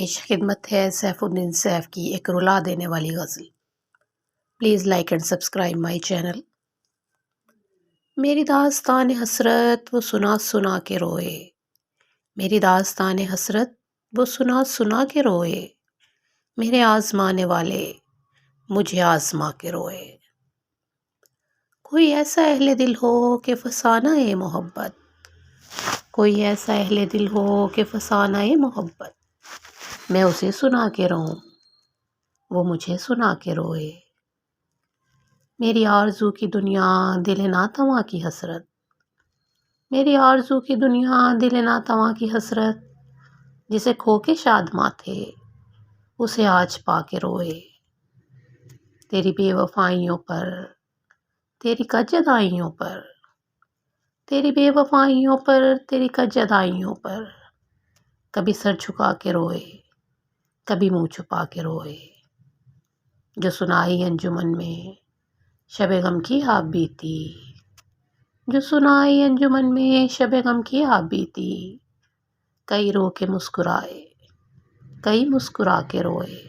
پیش خدمت ہے سیف الدین سیف کی ایک رلا دینے والی غزل۔ Please like and subscribe my channel. میری داستان حسرت وہ سنا سنا کے روئے، میری داستان حسرت وہ سنا سنا کے روئے، میرے آزمانے والے مجھے آزما کے روئے۔ کوئی ایسا اہل دل ہو کہ فسانہ اے محبت، کوئی ایسا اہل دل ہو کہ فسانہ اے محبت، میں اسے سنا کے روں وہ مجھے سنا کے روئے۔ میری آرزو کی دنیا دل ناتواں کی حسرت، میری آرزو کی دنیا دل ناتواں کی حسرت، جسے کھو کے شادماں تھے اسے آج پا کے روئے۔ تیری بے وفائیوں پر، تیری کجدائیوں پر، تیری بے وفائیوں پر، تیری کجدائیوں پر، کبھی سر جھکا کے روئے کبھی منہ چھپا کے روئے۔ جو سنائی انجمن میں شب غم کی آپ بیتی، جو سنائی انجمن میں شب غم کی آپ بیتی، کئی رو کے مسکرائے کئی مسکرا کے روئے۔